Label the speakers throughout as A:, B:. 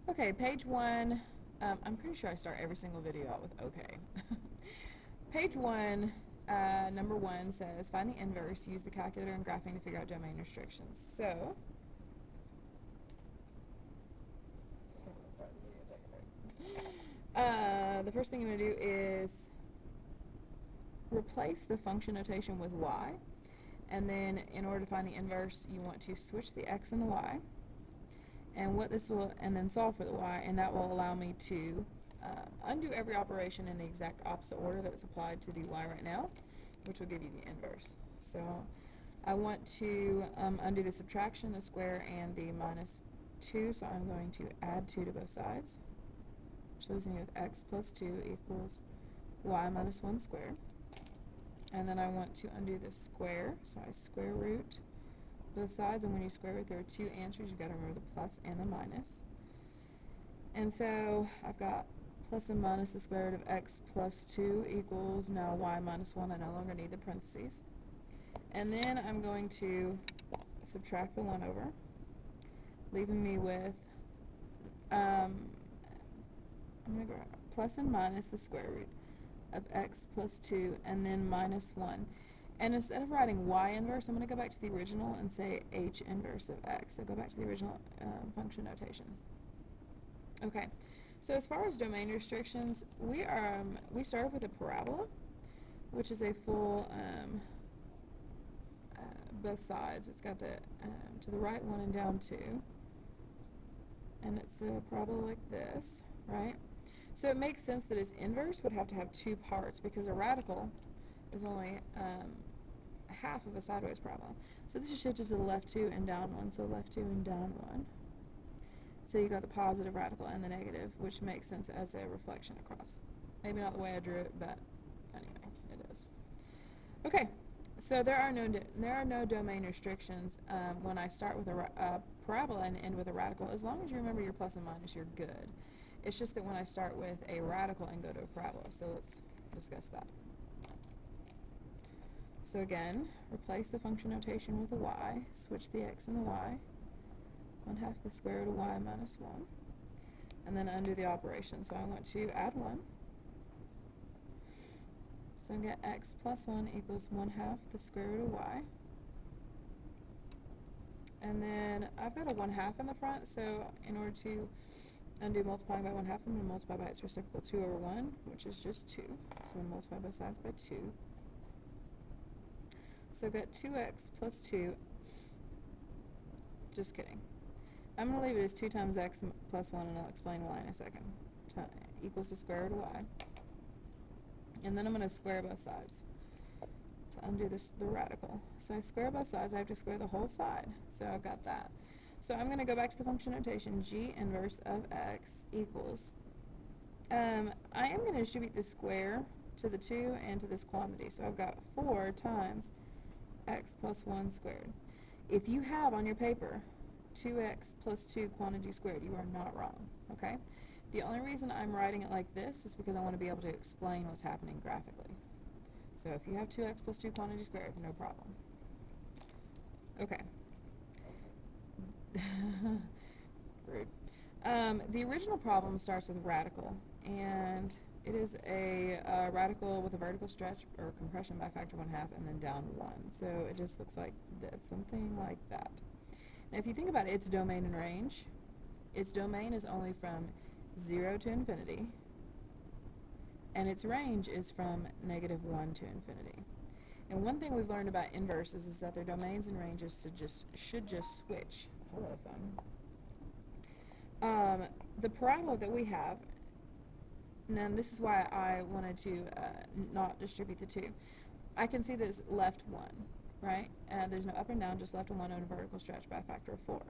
A: Okay, page one. I'm pretty sure I start every single video out with okay. Page one, number one says find the inverse, use the calculator and graphing to figure out domain restrictions. So, the first thing I'm going to do is replace the function notation with y, and then in order to find the inverse, you want to switch the x and the y, and what this will, and then solve for the y, and that will allow me to undo every operation in the exact opposite order that it's applied to the y right now, which will give you the inverse. So I want to undo the subtraction, the square, and the minus 2, so I'm going to add 2 to both sides, which leaves me with x plus 2 equals y minus 1 squared. And then I want to undo the square, so I square root both sides, and when you square root, there are two answers. You've got to remember the plus and the minus. And so I've got plus and minus the square root of x plus 2 equals now y minus 1. I no longer need the parentheses. And then I'm going to subtract the 1 over, leaving me with, I'm going to go plus and minus the square root of x plus 2 and then minus 1. And instead of writing y inverse, I'm going to go back to the original and say h inverse of x. So go back to the original function notation. Okay, so as far as domain restrictions, we started with a parabola, which is a full both sides. It's got the to the right 1 and down 2, and it's a parabola like this, right? So it makes sense that its inverse would have to have two parts because a radical is only half of a sideways parabola. So this is shifted to the left 2 and down 1, so left 2 and down 1. So you got the positive radical and the negative, which makes sense as a reflection across. Maybe not the way I drew it, but anyway, it is. Okay, so there are no domain restrictions when I start with a parabola and end with a radical. As long as you remember your plus and minus, you're good. It's just that when I start with a radical and go to a parabola, so let's discuss that. So again, replace the function notation with a y, switch the x and the y, 1/2 the square root of y minus 1, and then undo the operation. So I want to add 1. So I get x plus 1 equals 1/2 the square root of y. And then I've got a 1/2 in the front, so in order to undo multiplying by 1/2, I'm going to multiply by its reciprocal 2 over 1, which is just 2. So I'm going to multiply both sides by 2. So I've got 2x plus 2. Just kidding. I'm going to leave it as 2 times x plus 1, and I'll explain why in a second. Equals the square root of y. And then I'm going to square both sides to undo the radical. So I square both sides. I have to square the whole side. So I've got that. So I'm going to go back to the function notation. G inverse of x equals. I am going to distribute the square to the 2 and to this quantity. So I've got 4 times x plus 1 squared. If you have on your paper 2x plus 2 quantity squared, you are not wrong, okay? The only reason I'm writing it like this is because I want to be able to explain what's happening graphically. So if you have 2x plus 2 quantity squared, no problem. Okay. Rude. The original problem starts with radical, and it is a radical with a vertical stretch or compression by factor 1/2 and then down 1. So it just looks like this, something like that. Now if you think about its domain and range, its domain is only from 0 to infinity, and its range is from -1 to infinity. And one thing we've learned about inverses is that their domains and ranges should just switch. Hello, phone. The parabola that we have, and this is why I wanted to not distribute the 2. I can see this left 1, right? There's no up and down, just left 1 on a vertical stretch by a factor of 4.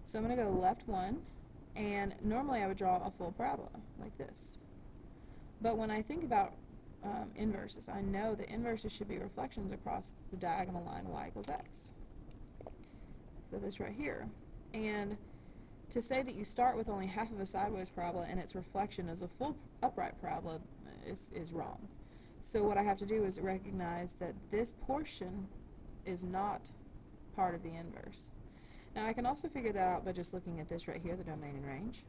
A: So I'm going to go left 1, and normally I would draw a full parabola like this. But when I think about inverses, I know that inverses should be reflections across the diagonal line y equals x. So this right here. And to say that you start with only half of a sideways parabola and its reflection is a full upright parabola is wrong. So what I have to do is recognize that this portion is not part of the inverse. Now I can also figure that out by just looking at this right here, the domain and range.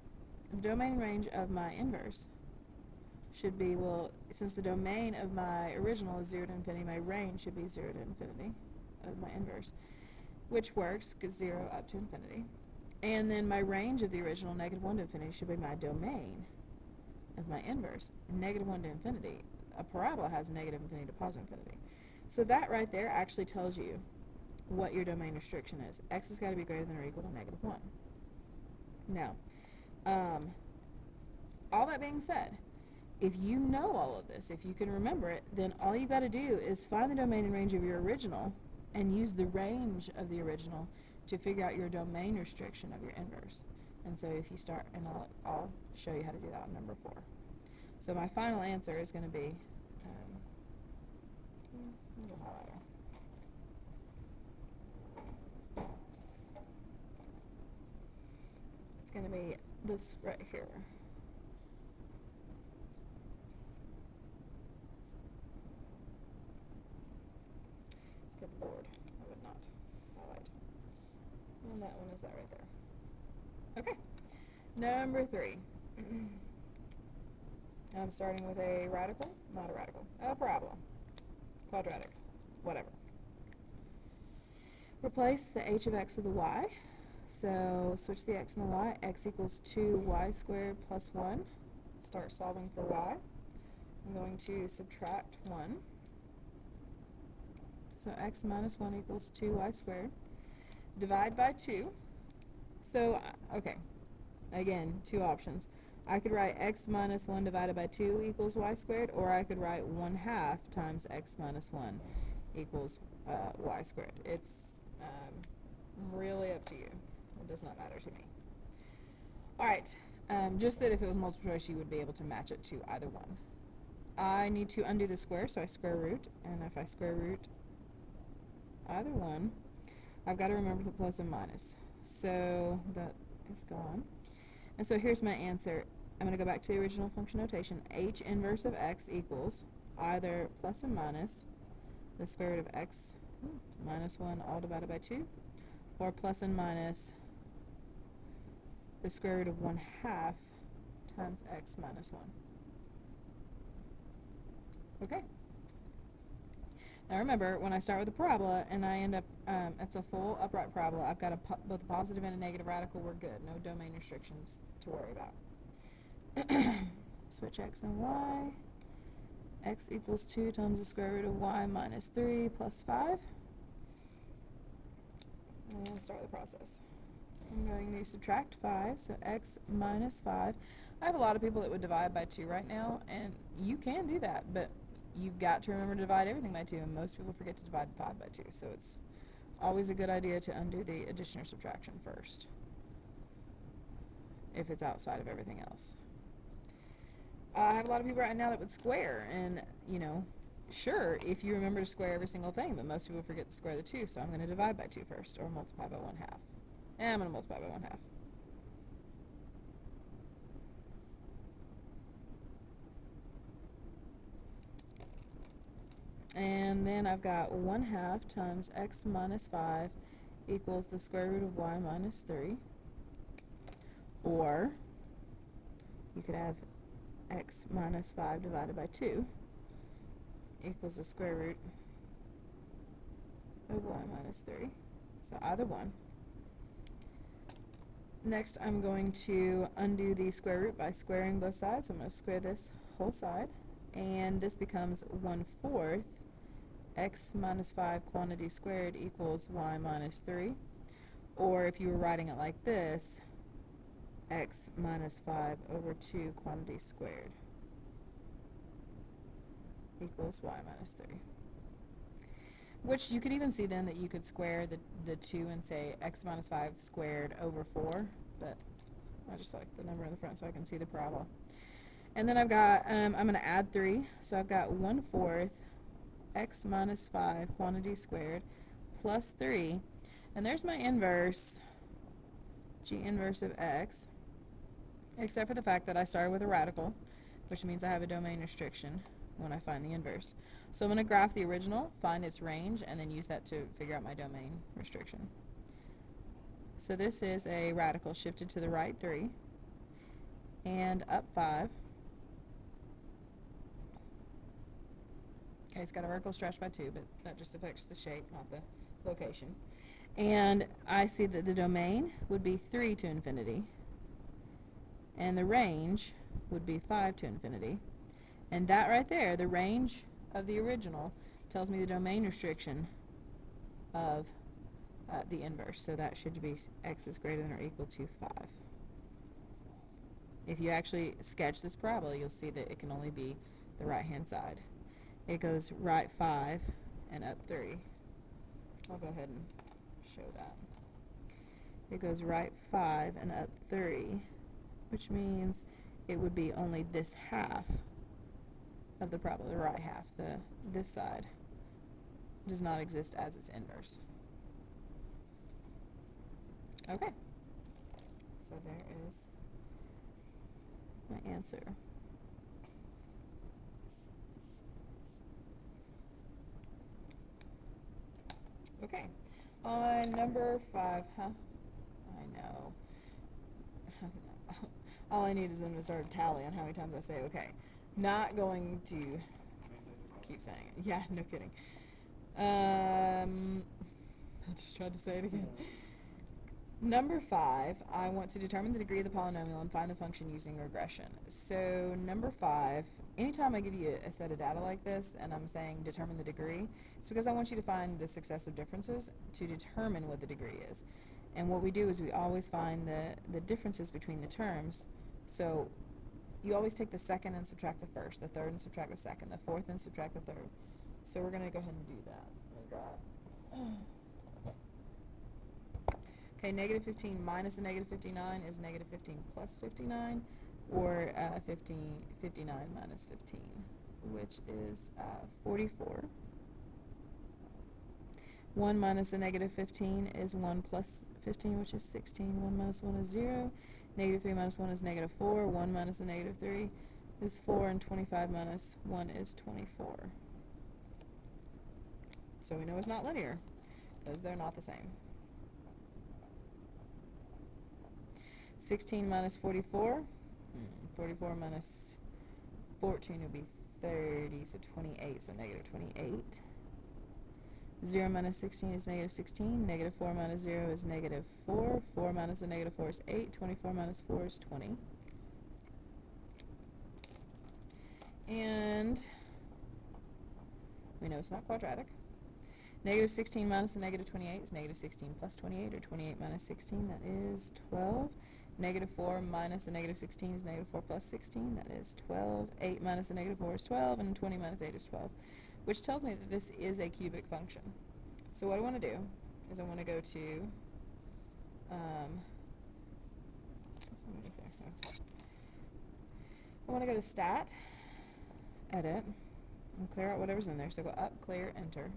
A: the domain range of my inverse should be, well, since the domain of my original is 0 to infinity, my range should be 0 to infinity of my inverse, which works because 0 up to infinity. And then my range of the original, -1 to infinity, should be my domain of my inverse, -1 to infinity. A parabola has negative infinity to positive infinity. So that right there actually tells you what your domain restriction is. X has got to be greater than or equal to -1. Now, all that being said, if you know all of this, if you can remember it, then all you got to do is find the domain and range of your original and use the range of the original to figure out your domain restriction of your inverse. And so if you start, and I'll show you how to do that on number 4. So my final answer is going to be, little highlighter. It's going to be this right here. Good Lord, I would not highlight. And that one is that right there. Okay, number 3. I'm starting with a radical, not a radical, a parabola, quadratic, whatever. Replace the h of x with the y. So switch the x and the y. X equals 2y squared plus 1. Start solving for y. I'm going to subtract 1. So x minus 1 equals 2y squared. Divide by 2. So, okay, again, 2 options. I could write x minus 1 divided by 2 equals y squared, or I could write 1/2 times x minus 1 equals y squared. It's really up to you. It does not matter to me. Alright, just that if it was multiple choice, you would be able to match it to either one. I need to undo the square, so I square root, and if I square root either one, I've got to remember to put plus and minus. So that is gone. And so here's my answer. I'm going to go back to the original function notation. H inverse of x equals either plus and minus the square root of x minus 1 all divided by 2, or plus and minus the square root of 1/2 times x minus 1. Okay. Now remember, when I start with a parabola and I end up, it's a full upright parabola, I've got both a positive and a negative radical, we're good. No domain restrictions to worry about. Switch x and y. X equals 2 times the square root of y minus 3 plus 5. And start the process. I'm going to subtract 5, so x minus 5. I have a lot of people that would divide by 2 right now, and you can do that, but you've got to remember to divide everything by 2, and most people forget to divide 5 by 2, so it's always a good idea to undo the addition or subtraction first, if it's outside of everything else. I have a lot of people right now that would square, and, you know, sure, if you remember to square every single thing, but most people forget to square the 2, so I'm going to divide by 2 first, or multiply by 1/2. And I'm going to multiply by 1/2. And then I've got 1/2 times x minus 5 equals the square root of y minus 3. Or you could have x minus 5 divided by 2 equals the square root of y minus 3. So either one. Next, I'm going to undo the square root by squaring both sides. So I'm going to square this whole side, and this becomes 1/4 x minus 5 quantity squared equals y minus 3. Or if you were writing it like this, x minus 5 over 2 quantity squared equals y minus 3. Which you could even see then that you could square the 2 and say x minus 5 squared over 4, but I just like the number in the front so I can see the parabola. And then I've got, I'm going to add 3, so I've got 1/4 x minus 5 quantity squared plus 3, and there's my inverse, g inverse of x, except for the fact that I started with a radical, which means I have a domain restriction when I find the inverse. So I'm going to graph the original, find its range, and then use that to figure out my domain restriction. So this is a radical shifted to the right 3, and up 5. Okay, it's got a vertical stretch by 2, but that just affects the shape, not the location. And I see that the domain would be 3 to infinity, and the range would be 5 to infinity. And that right there, the range of the original, tells me the domain restriction of the inverse. So that should be x is greater than or equal to 5. If you actually sketch this parabola, you'll see that it can only be the right-hand side. It goes right 5 and up 3. I'll go ahead and show that. It goes right 5 and up 3, which means it would be only this half of the parabola, the right half. This side does not exist as its inverse. Okay, so there is my answer. Okay, on number 5, I know. All I need is them to start a tally on how many times I say okay. Not going to keep saying it. Yeah, no kidding. I just tried to say it again. Number 5, I want to determine the degree of the polynomial and find the function using regression. So number 5, anytime I give you a set of data like this and I'm saying determine the degree, it's because I want you to find the successive differences to determine what the degree is. And what we do is we always find the differences between the terms. So you always take the second and subtract the first, the third and subtract the second, the fourth and subtract the third. So we're going to go ahead and do that. Okay, negative 15 minus a negative 59 is negative 15 plus 59, or 59 minus 15, which is 44. 1 minus a negative 15 is 1 plus 15, which is 16. 1 minus 1 is 0. Negative 3 minus 1 is negative 4. 1 minus a negative 3 is 4, and 25 minus 1 is 24. So we know it's not linear, because they're not the same. 16 minus 44, 44 minus 14 would be 30, so 28, so negative 28. 0 minus 16 is negative 16, negative 4 minus 0 is negative 4, 4 minus a negative 4 is 8, 24 minus 4 is 20. And we know it's not quadratic. Negative 16 minus a negative 28 is negative 16 plus 28, or 28 minus 16, that is 12. Negative 4 minus a negative 16 is negative 4 plus 16, that is 12. 8 minus a negative 4 is 12, and 20 minus 8 is 12, which tells me that this is a cubic function. So what I want to do is I want to go to, I want to go to Stat, Edit, and clear out whatever's in there. So go up, clear, enter,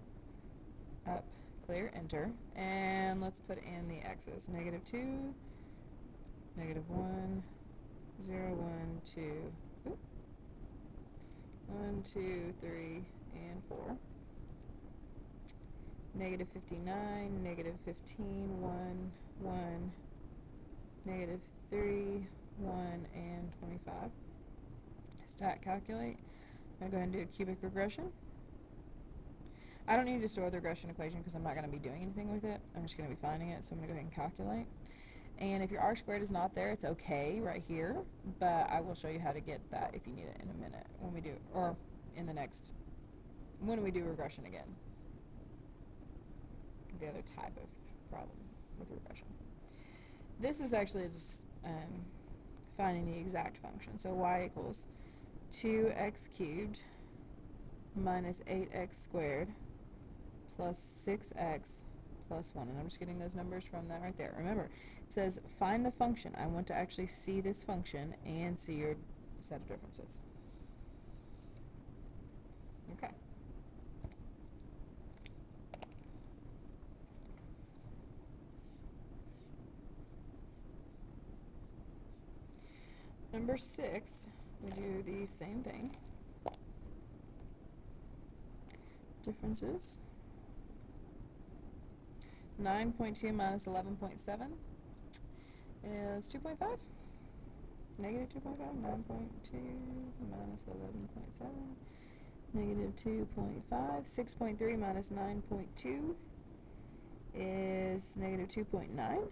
A: up, clear, enter, and let's put in the x's. Negative 2, negative 1, 0, 1, 2, 1, 2, 3, and 4. Negative 59, negative 15, 1, 1, negative 3, 1, and 25. Stat calculate. I'm going to go ahead and do a cubic regression. I don't need to store the regression equation because I'm not going to be doing anything with it. I'm just going to be finding it, so I'm going to go ahead and calculate. And if your r squared is not there, it's okay right here, but I will show you how to get that if you need it in a minute when we do, or in the next, when we do regression again. The other type of problem with regression. This is actually just finding the exact function. So y equals 2x cubed minus 8x squared plus 6x plus 1. And I'm just getting those numbers from that right there. Remember, it says find the function. I want to actually see this function and see your set of differences. Okay. Number 6, we do the same thing. Differences. 9.2 minus 11.7 is 2.5. negative 2.5, 9.2 minus 11.7, negative 2.5, 6.3 minus 9.2 is negative 2.9.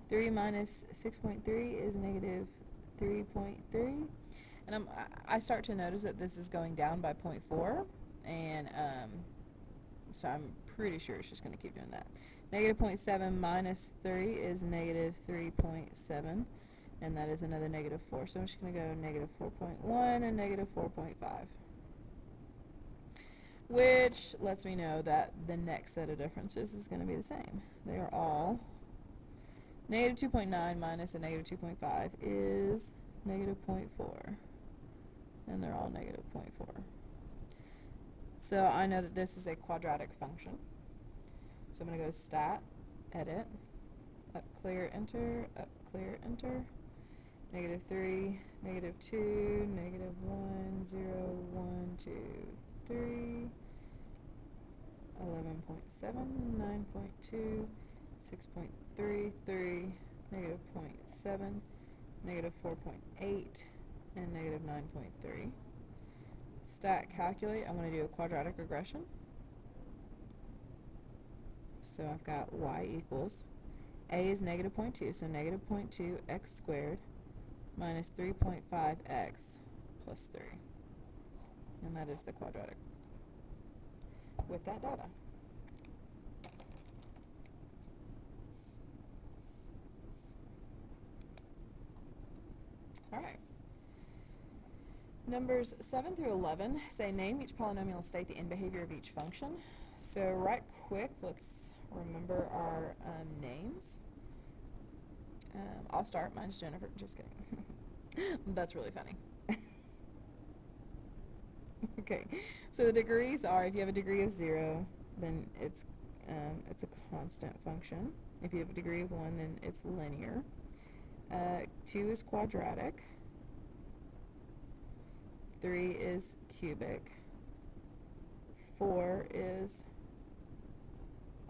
A: 3 minus 6.3 is negative 3.3. And I start to notice that this is going down by 0.4, and so I'm pretty sure it's just going to keep doing that. Negative 0.7 minus 3 is negative 3.7, and that is another negative 4. So I'm just going to go negative 4.1 and negative 4.5, which lets me know that the next set of differences is going to be the same. They are all negative 2.9 minus a negative 2.5 is negative 0.4, and they're all negative 0.4. So I know that this is a quadratic function. So I'm going to go to Stat, Edit, up, clear, enter, up, clear, enter, negative 3, negative 2, negative 1, 0, 1, 2, 3, 11.7, 9.2, 6.3, 3, negative 0.7, negative 4.8, and negative 9.3. Stat, calculate, I want to do a quadratic regression. So I've got y equals, a is negative 0.2, so negative 0.2 x squared minus 3.5x plus 3. And that is the quadratic with that data. Alright. Numbers 7 through 11 say name each polynomial and state the end behavior of each function. So right quick, let's remember our names. I'll start. Mine's Jennifer. Just kidding. That's really funny. Okay, so the degrees are, if you have a degree of 0, then it's a constant function. If you have a degree of 1, then it's linear. 2 is quadratic. 3 is cubic. 4 is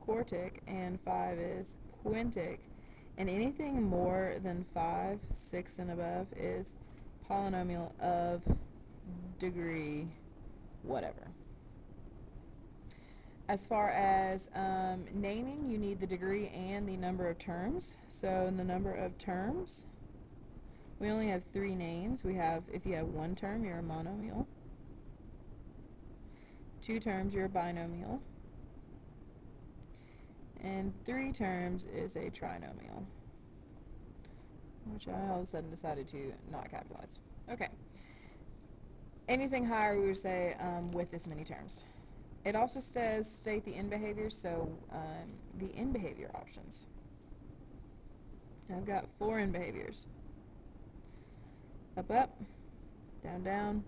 A: quartic, and 5 is quintic. And anything more than 5, 6, and above is polynomial of degree whatever. As far as naming, you need the degree and the number of terms. So in the number of terms, we only have 3 names. We have, if you have 1 term, you're a monomial. 2 terms, you're a binomial. And 3 terms is a trinomial, which I all of a sudden decided to not capitalize. Okay. Anything higher, we would say with this many terms. It also says state the end behavior, so the end behavior options. I've got 4 end behaviors. Up, up, down, down,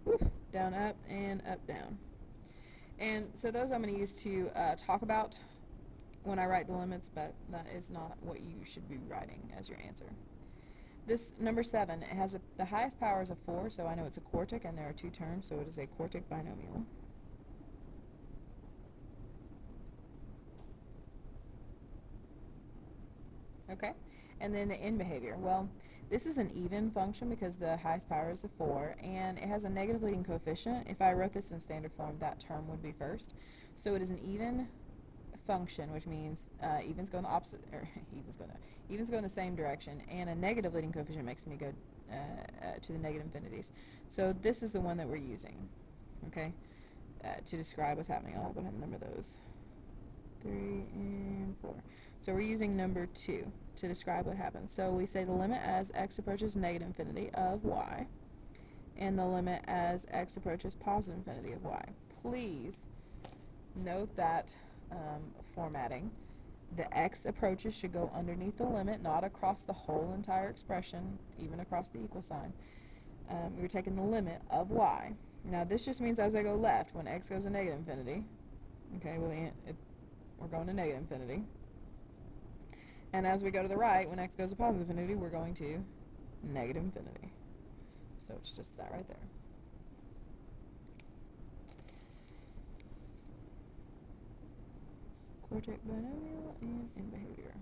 A: woof, down, up, and up, down. And so those I'm going to use to talk about when I write the limits, but that is not what you should be writing as your answer. This number 7, it has the highest power is a 4, so I know it's a quartic, and there are 2 terms, so it is a quartic binomial. Okay, and then the end behavior. Well, this is an even function because the highest power is a 4, and it has a negative leading coefficient. If I wrote this in standard form, that term would be first. So it is an even function, which means evens go in the opposite, or evens go in the same direction, and a negative leading coefficient makes me go to the negative infinities. So this is the one that we're using, okay, to describe what's happening. I'll go ahead and number those. 3 and 4. So we're using number 2 to describe what happens. So we say the limit as x approaches negative infinity of y, and the limit as x approaches positive infinity of y. Please note that formatting. The x approaches should go underneath the limit, not across the whole entire expression, even across the equal sign. We're taking the limit of y. Now this just means as I go left, when x goes to negative infinity, okay, well we're going to negative infinity. And as we go to the right, when x goes to positive infinity, we're going to negative infinity. So it's just that right there. Quartic binomial and end behavior.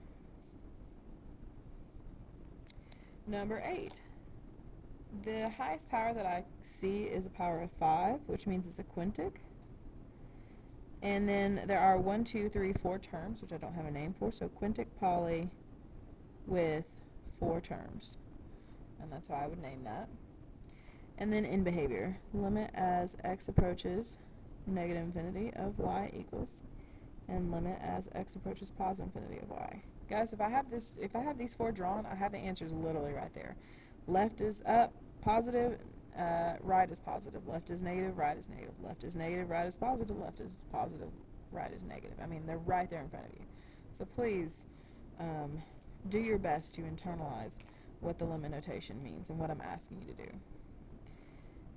A: Number 8. The highest power that I see is a power of 5, which means it's a quintic. And then there are 1, 2, 3, 4 terms, which I don't have a name for, so quintic poly with 4 terms. And that's how I would name that. And then in behavior, limit as x approaches negative infinity of y equals, and limit as x approaches positive infinity of y. Guys, if I have these 4 drawn, I have the answers literally right there. Left is up, positive, right is positive, left is negative, right is negative, left is negative, right is positive, left is positive, right is negative. I mean, they're right there in front of you. So please do your best to internalize what the limit notation means and what I'm asking you to do.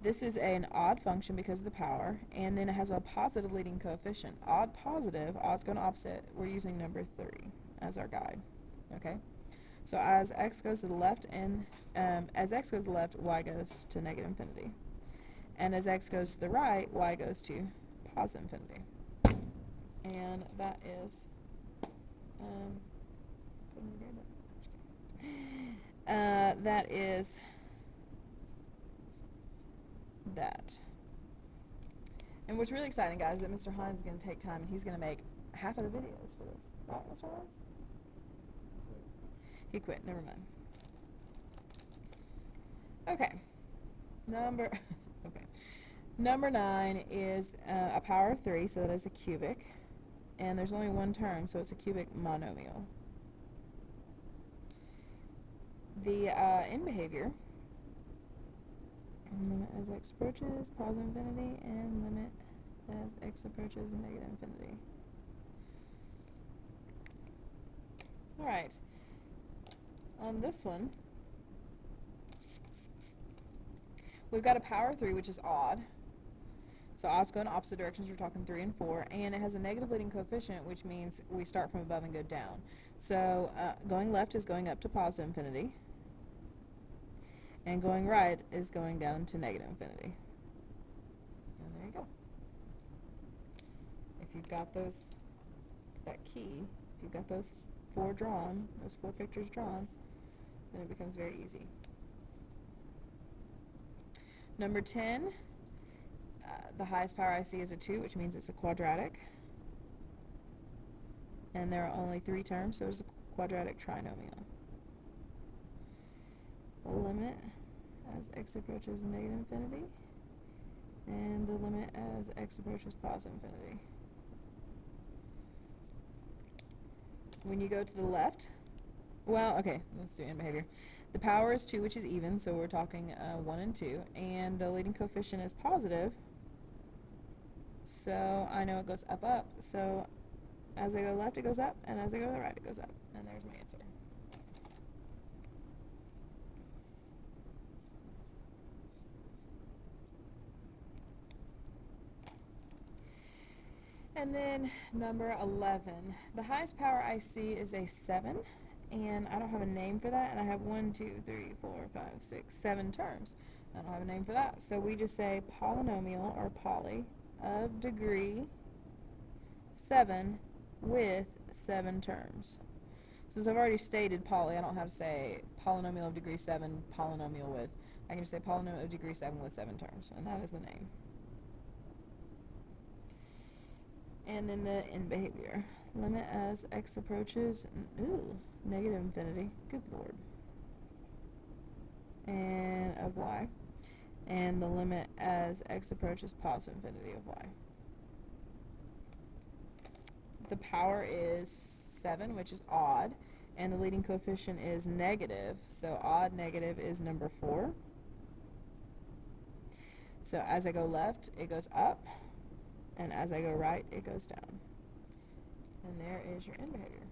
A: This is an odd function because of the power, and then it has a positive leading coefficient. Odd positive, odd's going opposite, we're using number 3 as our guide. Okay? So as x goes to the left, and as x goes to the left, y goes to negative infinity. And as x goes to the right, y goes to positive infinity. And that is that is that. And what's really exciting, guys, is that Mr. Hines is going to take time and he's going to make half of the videos for this. Right, Mr. Hines? He quit. Never mind. Okay. Number 9 is a power of 3, so that is a cubic. And there's only 1 term, so it's a cubic monomial. The in behavior, limit as x approaches positive infinity, and limit as x approaches negative infinity. Alright. On this one, we've got a power of 3, which is odd. So odd's going in opposite directions, we're talking 3 and 4, and it has a negative leading coefficient, which means we start from above and go down. So going left is going up to positive infinity, and going right is going down to negative infinity. And there you go. If you've got that key, if you've got those 4 drawn, those 4 pictures drawn, then it becomes very easy. Number 10, the highest power I see is a 2, which means it's a quadratic. And there are only 3 terms, so it's a quadratic trinomial. The limit as x approaches negative infinity, and the limit as x approaches positive infinity. When you go to the left, well, okay, let's do in behavior. The power is 2, which is even, so we're talking 1 and 2, and the leading coefficient is positive, so I know it goes up, up, so as I go left it goes up, and as I go to the right it goes up, and there's my answer. And then number 11, the highest power I see is a 7, and I don't have a name for that, and I have 1, 2, 3, 4, 5, 6, 7 terms. I don't have a name for that, so we just say polynomial, or poly, of degree 7 with 7 terms. Since I've already stated poly, I don't have to say polynomial of degree 7, polynomial with. I can just say polynomial of degree 7 with 7 terms, and that is the name. And then the in behavior, limit as x approaches negative infinity, good lord, and of y, and the limit as x approaches positive infinity of y. The power is 7, which is odd, and the leading coefficient is negative, so odd negative is number 4. So as I go left, it goes up, and as I go right, it goes down. And there is your end behavior.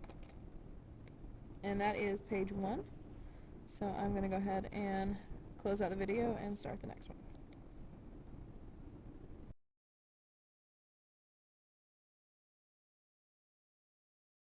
A: And that is page 1. So I'm going to go ahead and close out the video and start the next one.